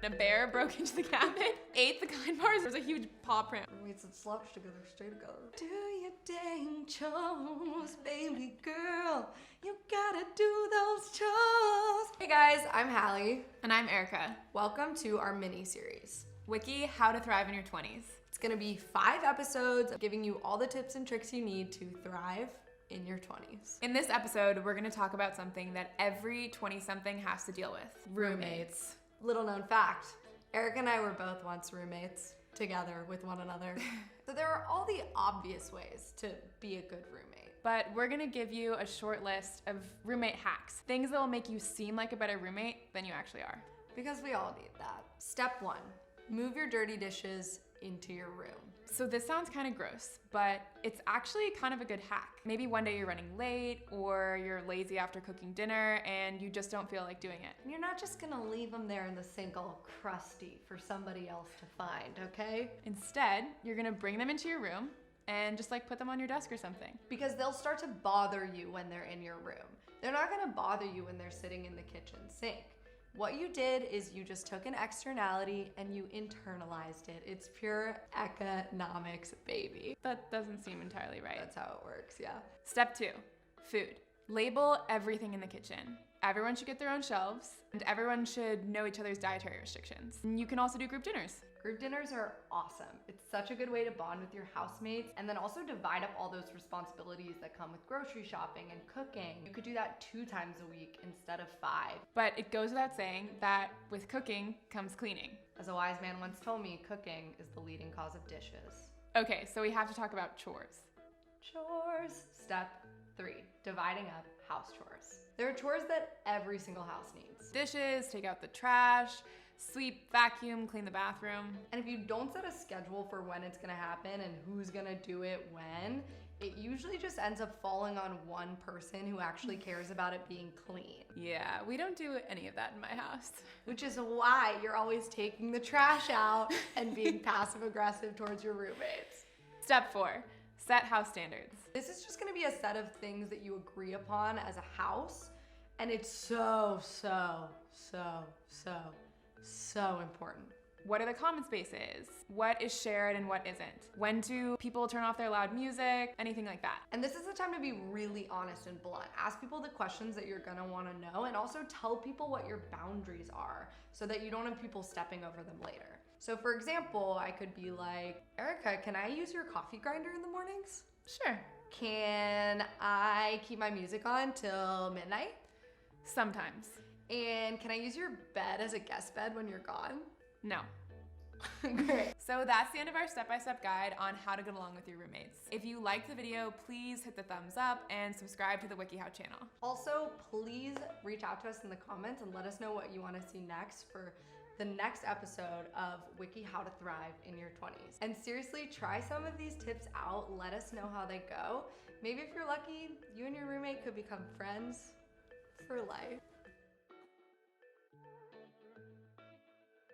A bear broke into the cabin, ate the kind bars. There was a huge paw print. Roommates that slouch together, stay together. Do your dang chores, baby girl. You gotta do those chores. Hey guys, I'm Halle. And I'm Erika. Welcome to our mini-series. Wiki, How to Thrive in Your 20s. It's gonna be 5 episodes of giving you all the tips and tricks you need to thrive in your 20s. In this episode, we're gonna talk about something that every 20-something has to deal with. Roommates. Little known fact, Erika and I were both once roommates together with one another. So there are all the obvious ways to be a good roommate. But we're gonna give you a short list of roommate hacks. Things that will make you seem like a better roommate than you actually are. Because we all need that. Step 1, move your dirty dishes into your room. So this sounds kind of gross, but it's actually kind of a good hack. Maybe one day you're running late or you're lazy after cooking dinner and you just don't feel like doing it. And you're not just gonna leave them there in the sink all crusty for somebody else to find, okay? Instead, you're gonna bring them into your room and just like put them on your desk or something. Because they'll start to bother you when they're in your room. They're not gonna bother you when they're sitting in the kitchen sink. What you did is you just took an externality and you internalized it. It's pure economics, baby. That doesn't seem entirely right. That's how it works, yeah. Step 2, food. Label everything in the kitchen. Everyone should get their own shelves and everyone should know each other's dietary restrictions. And you can also do group dinners. Group dinners are awesome. It's such a good way to bond with your housemates and then also divide up all those responsibilities that come with grocery shopping and cooking. You could do that 2 times a week instead of 5. But it goes without saying that with cooking comes cleaning. As a wise man once told me, cooking is the leading cause of dishes. Okay, so we have to talk about chores. Chores. Step 3, dividing up house chores. There are chores that every single house needs. Dishes, take out the trash, sweep, vacuum, clean the bathroom. And if you don't set a schedule for when it's gonna happen and who's gonna do it when, it usually just ends up falling on one person who actually cares about it being clean. Yeah, we don't do any of that in my house. Which is why you're always taking the trash out and being passive aggressive towards your roommates. Step 4, set house standards. This is just gonna be a set of things that you agree upon as a house, and it's so important. What are the common spaces? What is shared and what isn't? When do people turn off their loud music? Anything like that. And this is the time to be really honest and blunt. Ask people the questions that you're gonna wanna know and also tell people what your boundaries are so that you don't have people stepping over them later. So for example, I could be like, Erika, can I use your coffee grinder in the mornings? Sure. Can I keep my music on till midnight? Sometimes. And can I use your bed as a guest bed when you're gone? No. Great. So that's the end of our step-by-step guide on how to get along with your roommates. If you liked the video, please hit the thumbs up and subscribe to the wikiHow channel. Also, please reach out to us in the comments and let us know what you want to see next for the next episode of wikiHow to Thrive in your 20s. And seriously, try some of these tips out. Let us know how they go. Maybe if you're lucky, you and your roommate could become friends for life.